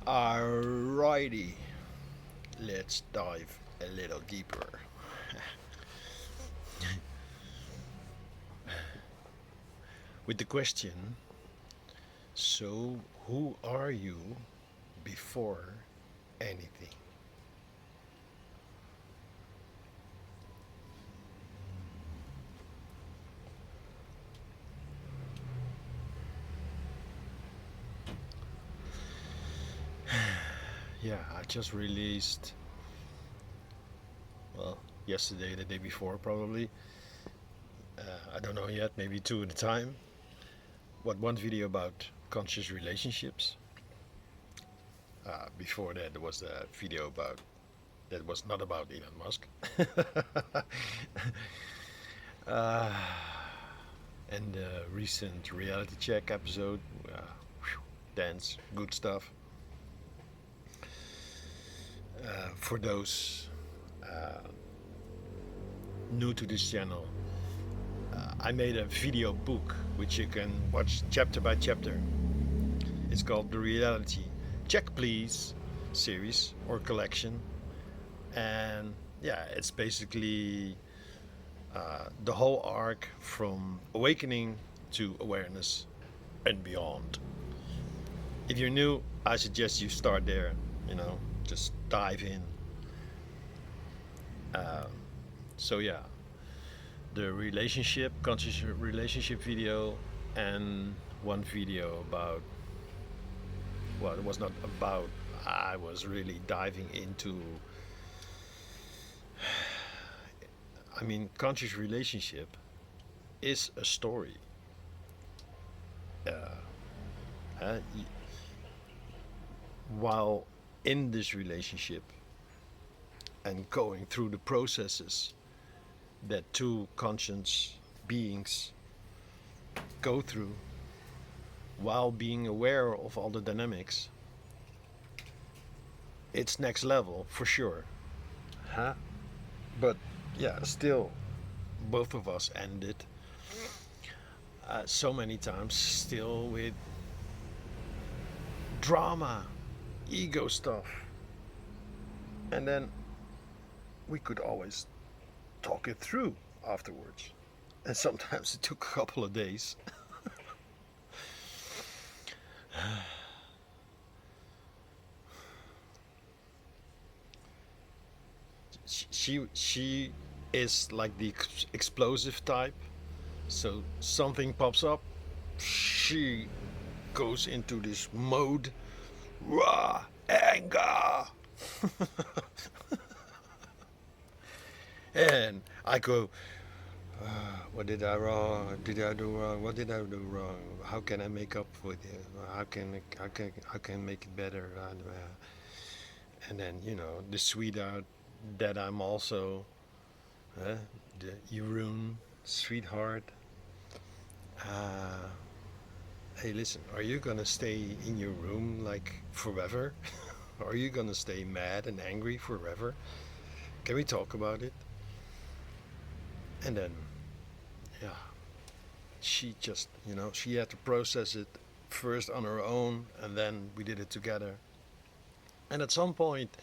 Alrighty, let's dive a little deeper with the question. So, who are you before anything? Yeah, I just released, well, yesterday, the day before, probably. I don't know yet, maybe two at a time. One video about conscious relationships. Before that, there was a video about that was not about Elon Musk. uh, and the recent reality check episode, dance, good stuff. For those new to this channel, I made a video book which you can watch chapter by chapter. It's called the Reality Check Please series or collection, and yeah, it's basically the whole arc from awakening to awareness and beyond. If you're new, I suggest you start there. Just dive in. Um, so yeah, the relationship, conscious relationship video, and one video about, well, it was not about, I was really diving into, conscious relationship is a story. Uh, uh, while in this relationship and going through the processes that two conscious beings go through while being aware of all the dynamics, it's next level for sure. Huh? But yeah, still, both of us ended so many times still with drama, ego stuff. And then we could always talk it through afterwards. And sometimes it took a couple of days. She is like the explosive type. So something pops up, she goes into this mode, raw anger. And I go, what did I wrong? Did I do wrong? What did I do wrong? How can I make up for it? How can make it better? And then the sweetheart that I'm also, the Jeroen sweetheart. Uh, hey, listen, are you gonna stay in your room like forever? Are you gonna stay mad and angry forever? Can we talk about it? And then, yeah, she just, she had to process it first on her own, and then we did it together. And at some point,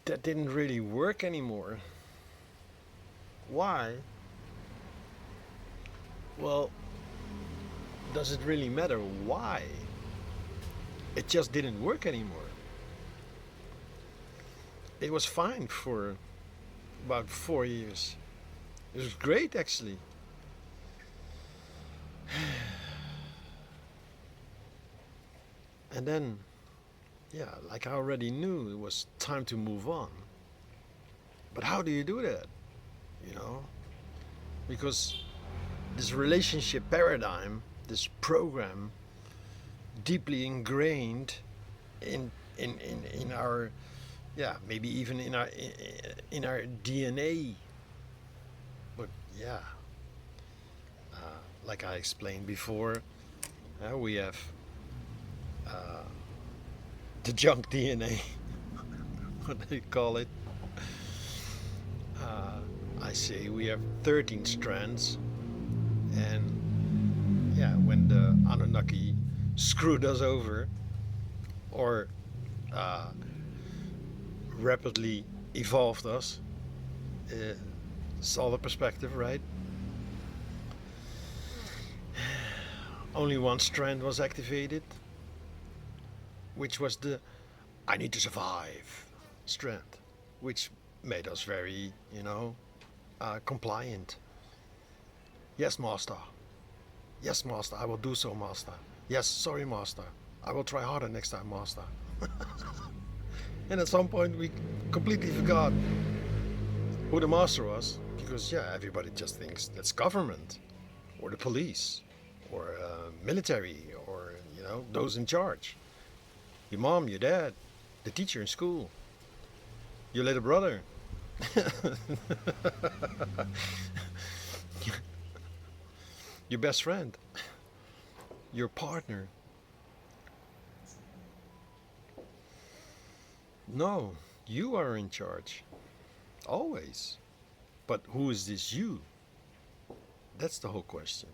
that didn't really work anymore. Why? Well, does it really matter why? It just didn't work anymore. It was fine for about 4 years. It was great, actually. And then, yeah, like I already knew it was time to move on. But how do you do that? You know? Because this relationship paradigm, this program, deeply ingrained in our, yeah, maybe even in our DNA. But yeah, like I explained before, we have uh, the junk DNA, what they call it. I say we have 13 strands, and yeah, when the Anunnaki screwed us over, or rapidly evolved us. It's all a perspective, right? Only one strand was activated, which was the I need to survive strand, which made us very, compliant. Yes, master. Yes, master, I will do so, master. Yes, sorry, master. I will try harder next time, master. And at some point, we completely forgot who the master was, because, yeah, everybody just thinks that's government, or the police, or military, or, those in charge. Your mom, your dad, the teacher in school, your little brother. Your best friend, your partner. No, you are in charge. Always. But who is this you? That's the whole question.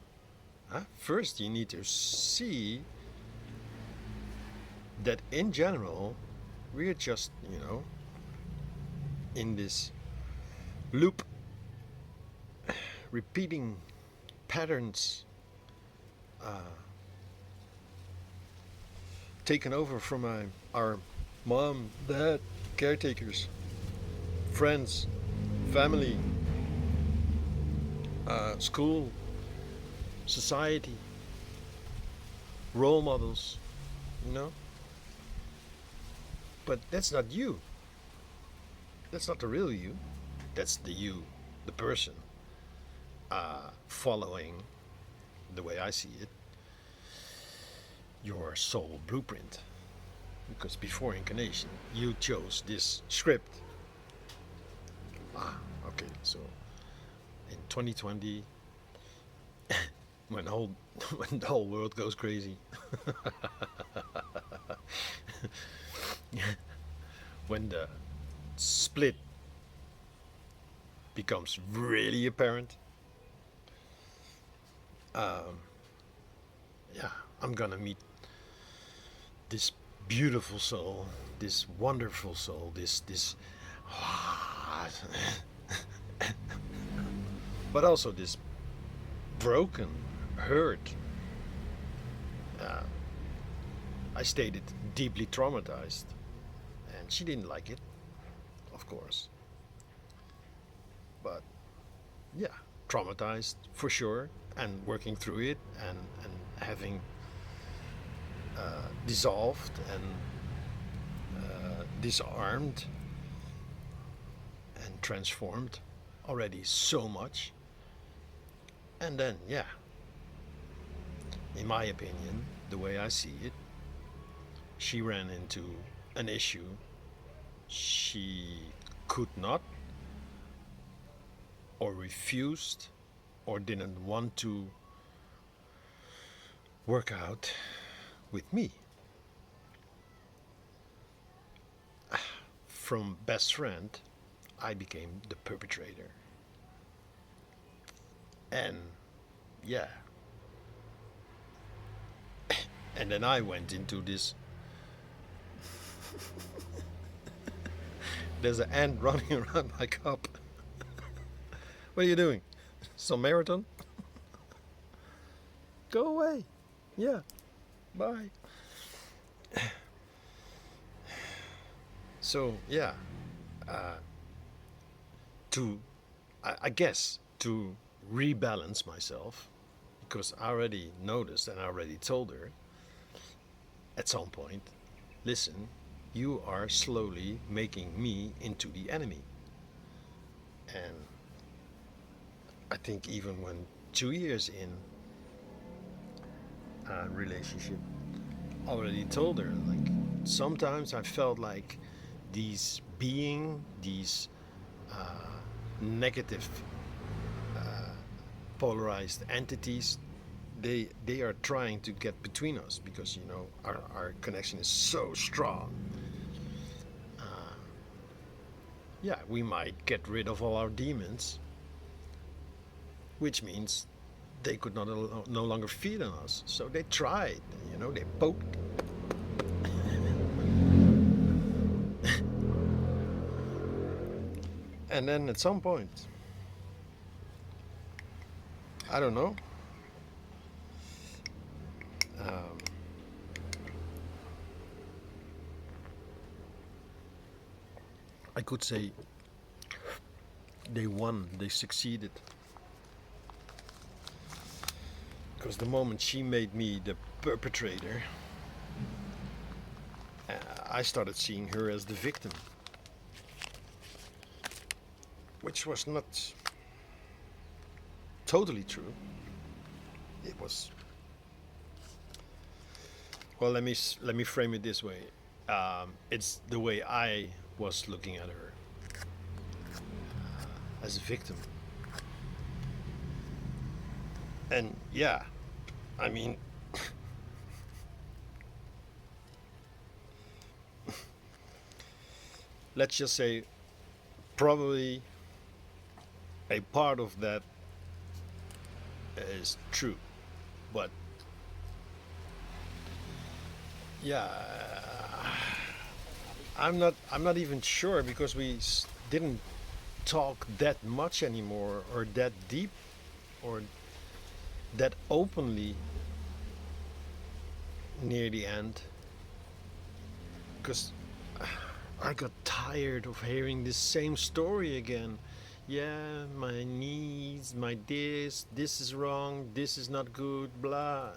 Huh? First, you need to see that in general, we're just, in this loop, repeating patterns taken over from our mom, dad, caretakers, friends, family, school, society, role models, But that's not you. That's not the real you. That's the you, the person, following, the way I see it, your soul blueprint. Because before incarnation, you chose this script. Okay, so in 2020, when the whole world goes crazy, when the split becomes really apparent, I'm gonna meet this beautiful soul, this wonderful soul, this but also this broken, hurt, I stated deeply traumatized, and she didn't like it, of course, but yeah, traumatized for sure, and working through it, and having dissolved and disarmed and transformed already so much. And then, in my opinion, the way I see it, she ran into an issue she could not, or refused, or didn't want to work out with me. From best friend, I became the perpetrator. And and then I went into this. There's an ant running around my cup. What are you doing? Some marathon? Go away. Yeah. Bye. So I guess to rebalance myself, because I already noticed and I already told her at some point, listen, you are slowly making me into the enemy. And I think even when 2 years in a relationship, I already told her, like, sometimes I felt like these negative polarized entities, they are trying to get between us, because our connection is so strong. We might get rid of all our demons, which means they could no longer feed on us. So they tried, they poked And then at some point, I don't know, um, I could say they won, they succeeded. Because the moment she made me the perpetrator, I started seeing her as the victim. Which was not totally true. It was. Well, let me frame it this way. It's the way I was looking at her as a victim. And yeah, I mean, let's just say, probably a part of that is true, but yeah, I'm not even sure, because we didn't talk that much anymore, or that deep, or that openly near the end, because I got tired of hearing the same story again. Yeah, my knees, my this is wrong, this is not good, blah.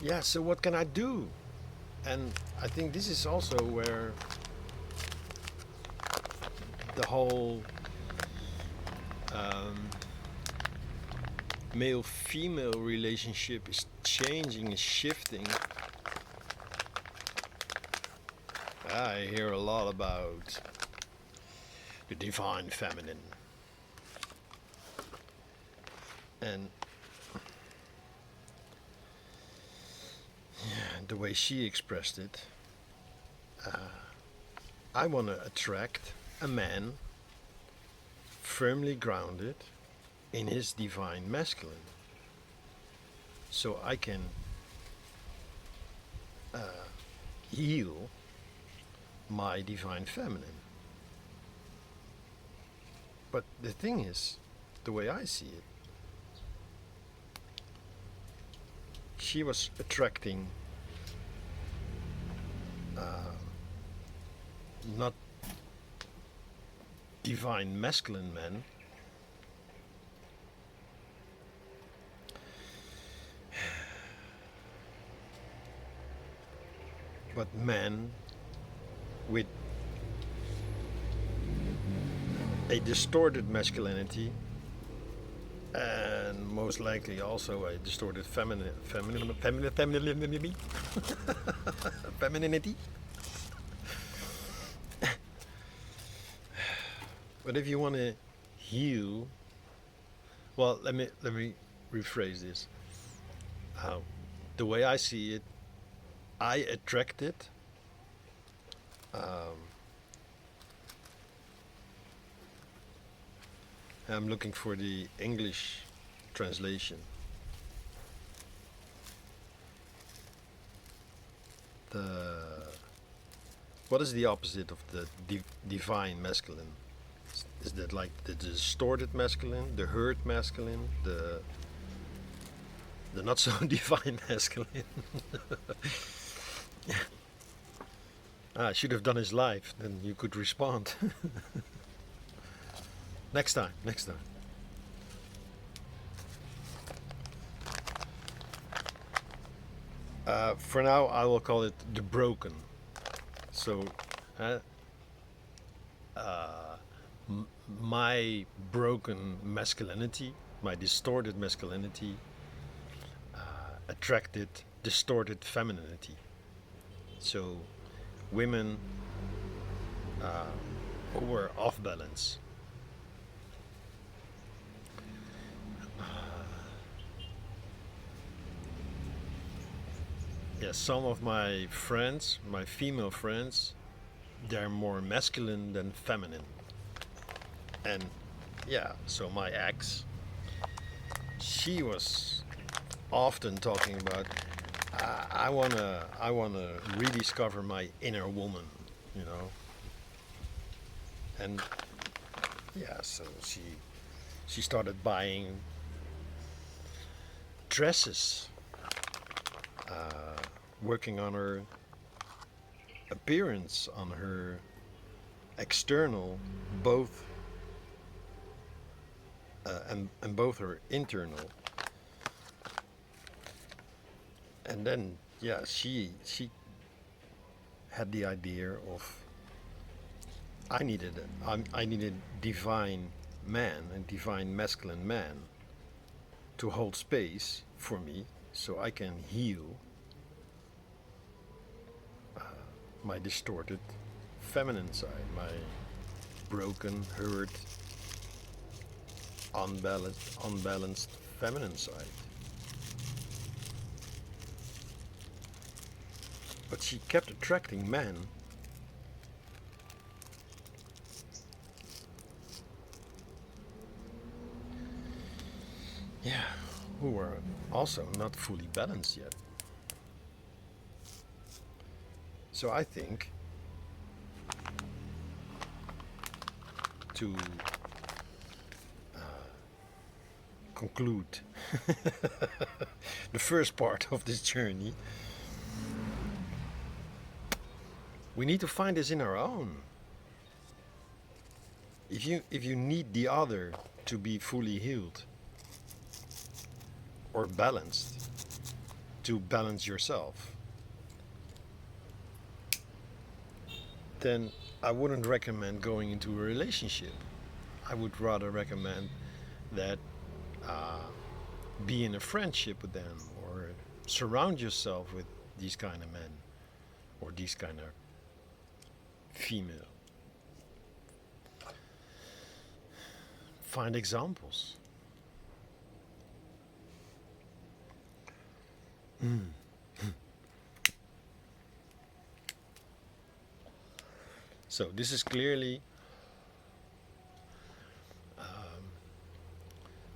Yeah, so what can I do? And I think this is also where the whole male-female relationship is changing, is shifting. I hear a lot about the divine feminine. And the way she expressed it, I want to attract a man firmly grounded in his divine masculine, so I can heal my divine feminine. But the thing is, the way I see it, she was attracting not divine masculine men, but men with a distorted masculinity, and most likely also a distorted femininity. Femininity. But if you want to heal, well, let me rephrase this. The way I see it, I attracted I'm looking for the English translation. What is the opposite of the divine masculine? Is that like the distorted masculine, the hurt masculine, the not so divine masculine? I should have done his live, then you could respond. Next time. For now, I will call it the broken. So, my broken masculinity, my distorted masculinity, attracted distorted femininity. So, women who were off balance. Yeah, some of my friends, my female friends, they're more masculine than feminine. And yeah, so my ex, she was often talking about I wanna rediscover my inner woman, you know. And yeah, so she started buying dresses, working on her appearance, on her external, both and both her internal. And then yeah, she had the idea of I needed divine man and divine masculine man to hold space for me so I can heal my distorted feminine side, my broken, hurt, unbalanced feminine side. But she kept attracting men yeah, who were also not fully balanced yet. So I think to conclude the first part of this journey, we need to find this in our own. If you need the other to be fully healed or balanced, to balance yourself, then I wouldn't recommend going into a relationship. I would rather recommend that be in a friendship with them or surround yourself with these kind of men or these kind of female. Find examples. So this is clearly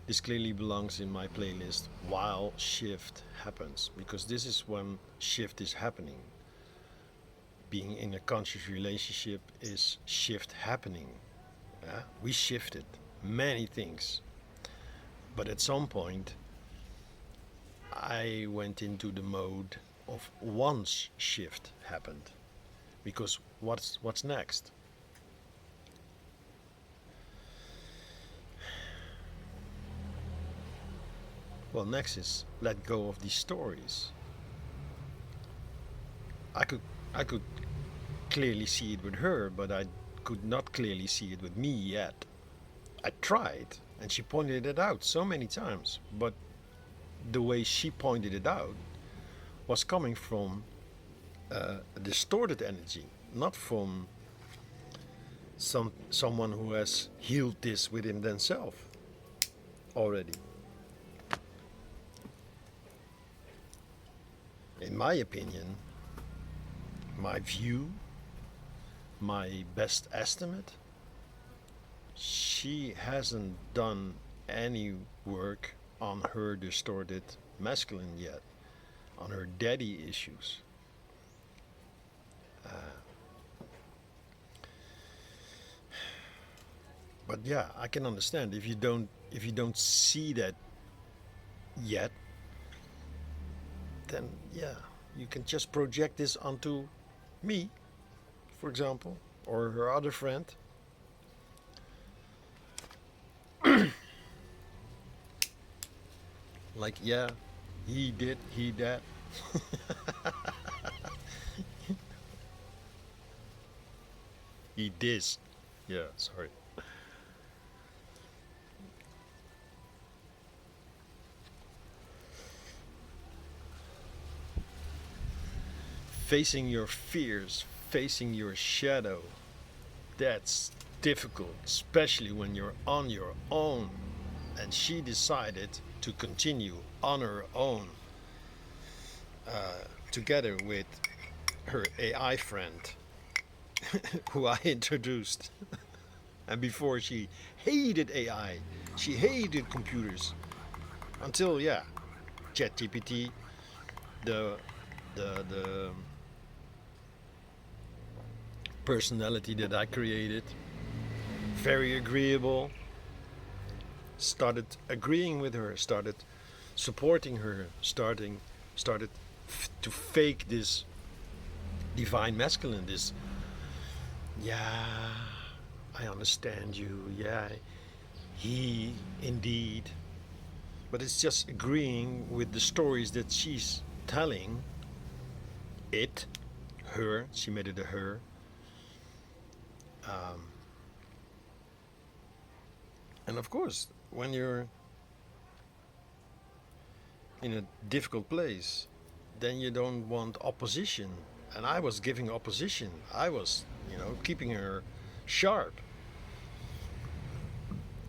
this clearly belongs in my playlist while shift happens, because this is when shift is happening. Being in a conscious relationship is shift happening. Yeah? We shifted many things, but at some point I went into the mode of once shift happened, because what's next? Well, next is let go of these stories. I could clearly see it with her, but I could not clearly see it with me yet. I tried, and she pointed it out so many times, but the way she pointed it out was coming from a distorted energy, not from someone who has healed this within themselves already. In my opinion, my view, my best estimate, she hasn't done any work on her distorted masculine yet, on her daddy issues. But yeah, I can understand if you don't see that yet, then yeah, you can just project this onto me, for example, or her other friend. Like, yeah, he did, he that. He this. Yeah, sorry. Facing your fears, facing your shadow, that's difficult, especially when you're on your own. And she decided to continue on her own, together with her AI friend, who I introduced. And before, she hated AI, she hated computers, until yeah, ChatGPT, the the personality that I created, very agreeable, started agreeing with her, started supporting her, started to fake this divine masculine, this, yeah, I understand you, yeah, he indeed. But it's just agreeing with the stories that she's telling. It, her, she made it a her. And of course, when you're in a difficult place, then you don't want opposition. And I was giving opposition. I was, keeping her sharp.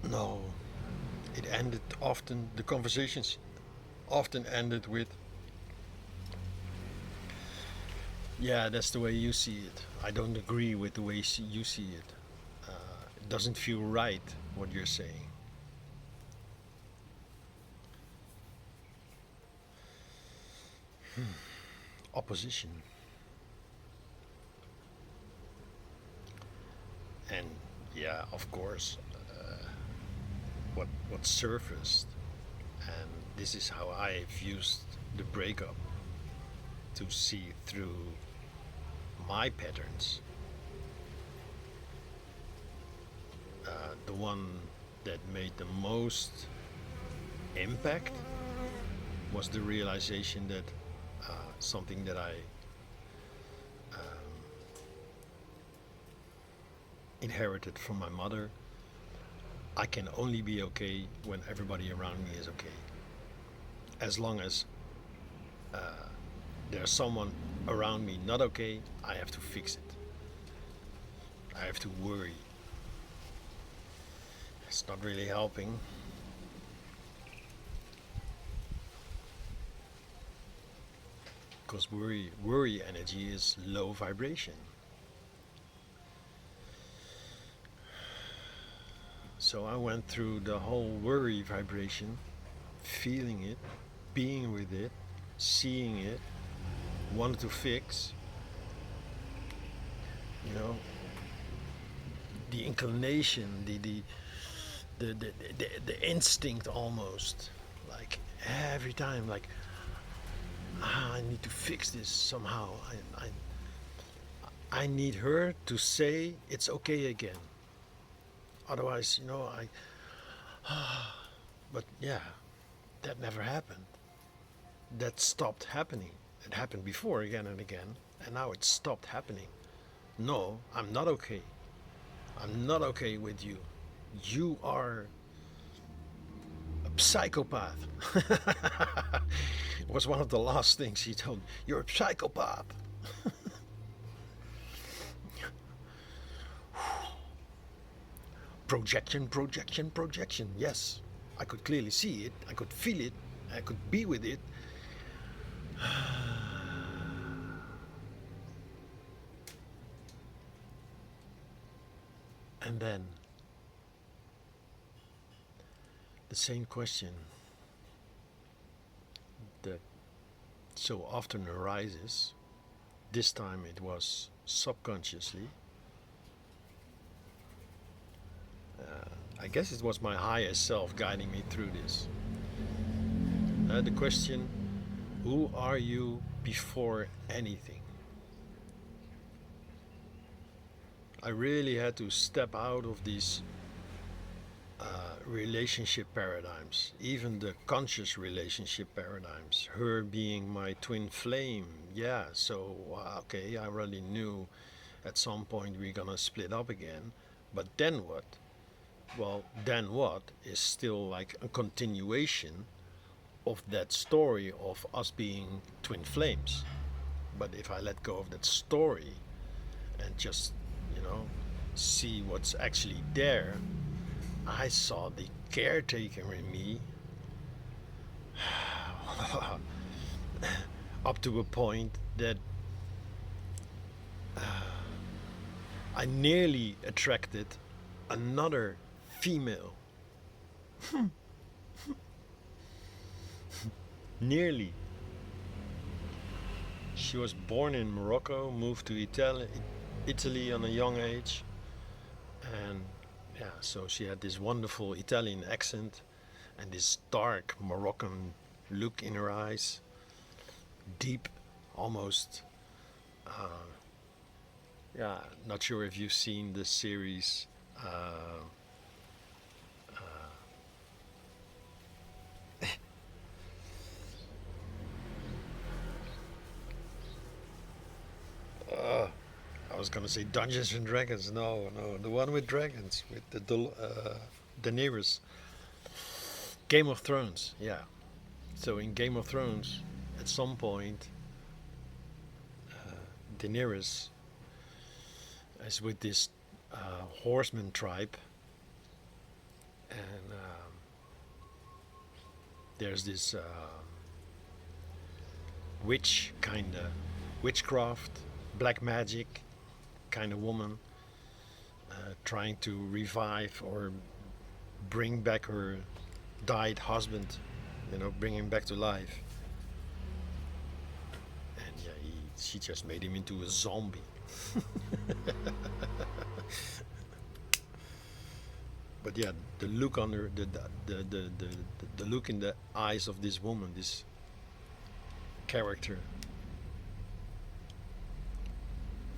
No, it ended often, the conversations often ended with, yeah, that's the way you see it. I don't agree with the way you see it. It doesn't feel right what you're saying. Opposition. And yeah, of course, what surfaced, and this is how I've used the breakup to see through my patterns. The one that made the most impact was the realization that something that I inherited from my mother. I can only be okay when everybody around me is okay. As long as there's someone around me not okay, I have to fix it. I have to worry. It's not really helping. Because worry energy is low vibration. So I went through the whole worry vibration, feeling it, being with it, seeing it, wanted to fix, the inclination, the instinct almost, like every time, like, I need to fix this somehow. I need her to say it's okay again. Otherwise, but yeah, that never happened. That stopped happening. It happened before again and again, and now it stopped happening. No, I'm not okay. I'm not okay with you. You are a psychopath. It was one of the last things he told me. You're a psychopath. Projection, projection, projection. Yes, I could clearly see it. I could feel it. I could be with it. And then the same question that so often arises, this time it was subconsciously. I guess it was my higher self guiding me through this. The question, who are you before anything? I really had to step out of these relationship paradigms, even the conscious relationship paradigms. Her being my twin flame, yeah, so okay, I already knew at some point we're gonna split up again, but then what? Well, then what is still like a continuation of that story of us being twin flames. But if I let go of that story and just, see what's actually there, I saw the caretaker in me up to a point that I nearly attracted another female. Nearly. she was born in Morocco, moved to Italy on a young age, and yeah, so she had this wonderful Italian accent and this dark Moroccan look in her eyes, deep, almost. Yeah, not sure if you've seen the series. Uh, I was gonna say Dungeons and Dragons. No, no, the one with dragons, with Daenerys. Game of Thrones. Yeah. So in Game of Thrones, at some point, Daenerys is with this horseman tribe, and there's this witch kind of witchcraft, black magic kind of woman trying to revive or bring back her died husband, bring him back to life. And yeah, she just made him into a zombie. But yeah, the look on her, the look in the eyes of this woman, this character,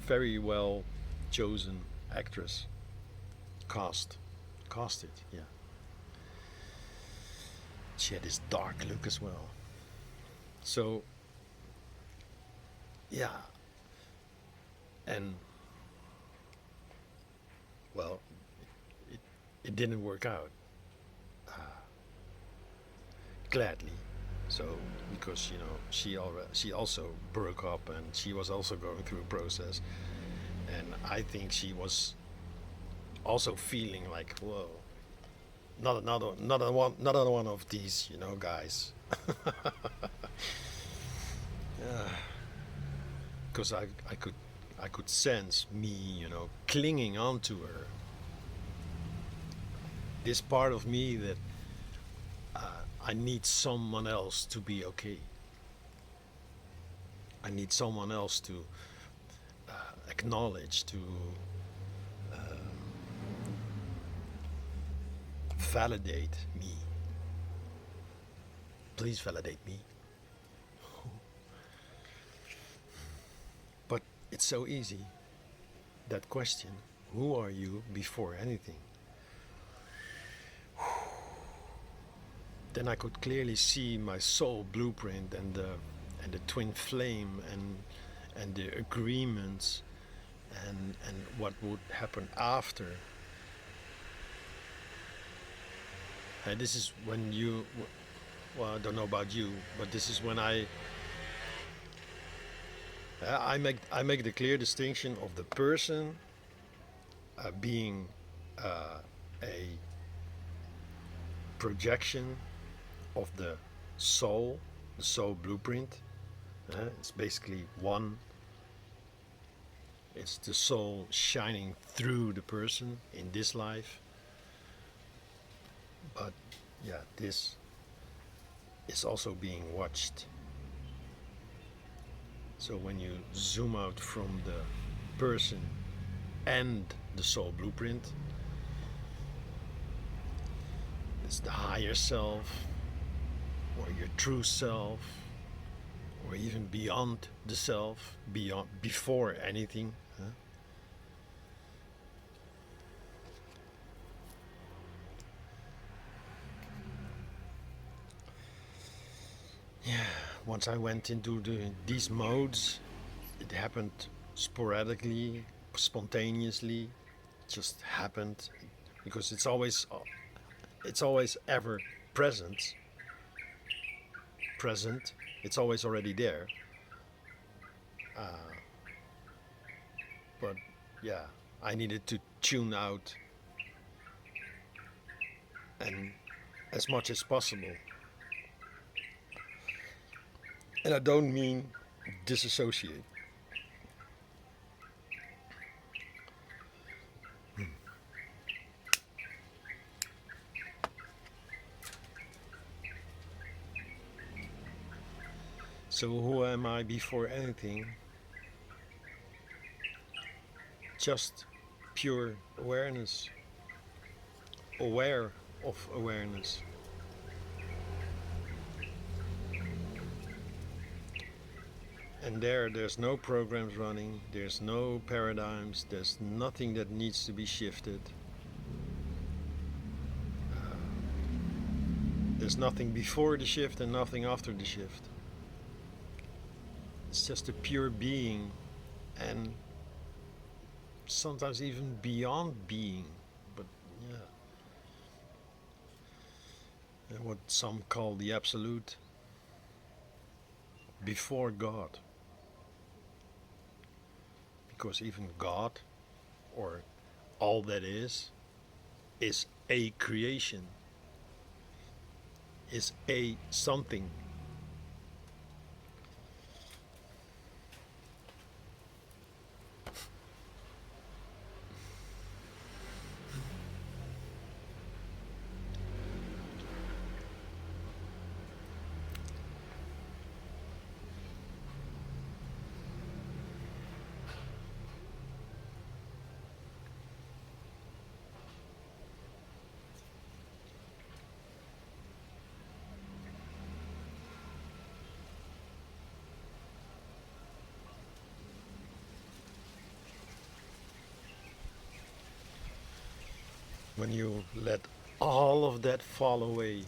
very well chosen actress, casted, yeah. She had this dark look as well. So yeah, and well, it didn't work out. Gladly, so because she also broke up and she was also going through a process, and I think she was also feeling like, whoa, not another one of these, guys. Because I could sense me, clinging onto her. This part of me that I need someone else to be okay. I need someone else to acknowledge, to validate me. Please validate me. But it's so easy. That question, who are you before anything? Then I could clearly see my soul blueprint and the twin flame and the agreements and what would happen after. And this is when well, I don't know about you, but this is when I make the clear distinction of the person being a projection of the soul blueprint. It's basically one. It's the soul shining through the person in this life. But yeah, this is also being watched. So when you zoom out from the person and the soul blueprint, it's the higher self, or your true self, or even beyond the self, before anything. Yeah, once I went into these modes, it happened sporadically, spontaneously, just happened, because it's always ever present. It's always already there. But yeah, I needed to tune out, and as much as possible. And I don't mean disassociate. So who am I before anything? Just pure awareness, aware of awareness. And there's no programs running, there's no paradigms, there's nothing that needs to be shifted. There's nothing before the shift and nothing after the shift. It's just a pure being, and sometimes even beyond being. But yeah, and what some call the absolute, before God. Because even God, or all that is a creation, is a something. When you let all of that fall away,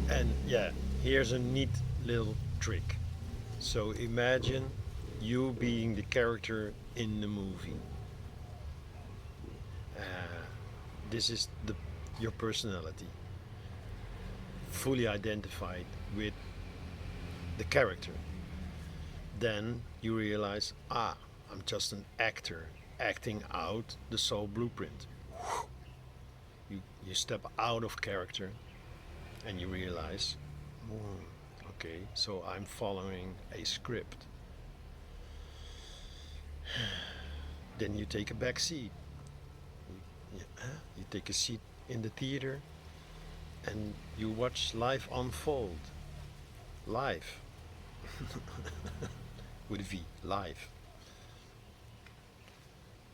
and yeah, here's a neat little trick. So imagine you being the character in the movie. Uh, this is your personality, fully identified with the character. Then you realize, I'm just an actor acting out the soul blueprint. You step out of character and you realize, okay, so I'm following a script. Then you take a back seat. You take a seat in the theater and you watch life unfold. Live. With a V, live.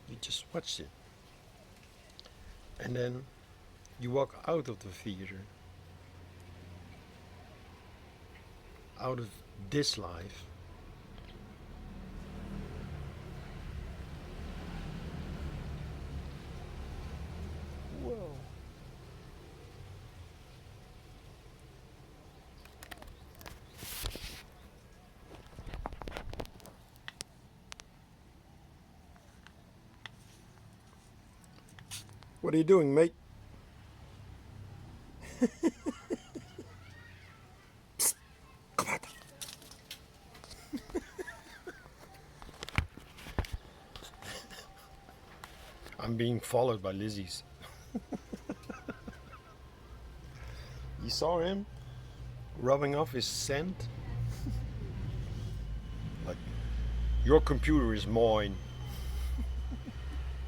You just watched it. And then you walk out of the theater, out of this life, whoa. What are you doing, mate? Psst, come out. I'm being followed by Lizzie's. You saw him rubbing off his scent? Like, your computer is mine.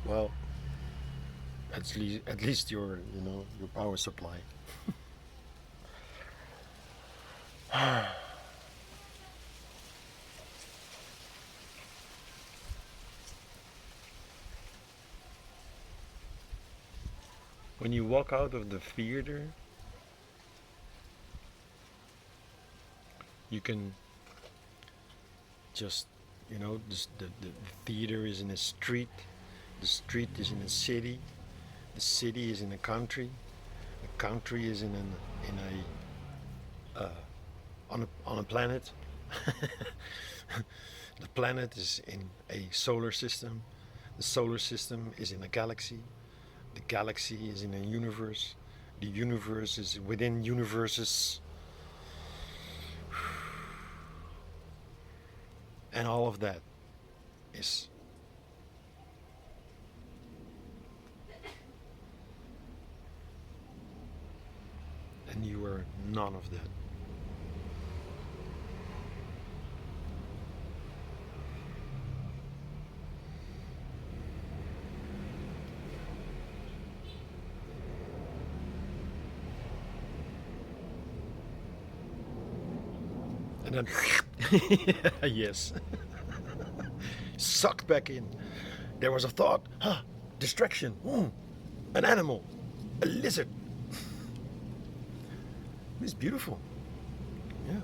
Well, at least your power supply. When you walk out of the theater, you can just, the theater is in a street, the street is in a city, the city is in a country, the country is on a planet. The planet is in a solar system. The solar system is in a galaxy. The galaxy is in a universe. The universe is within universes. And all of that is and you are none of that. then, yes, sucked back in. There was a thought, distraction, an animal, a lizard. It's beautiful. Yeah.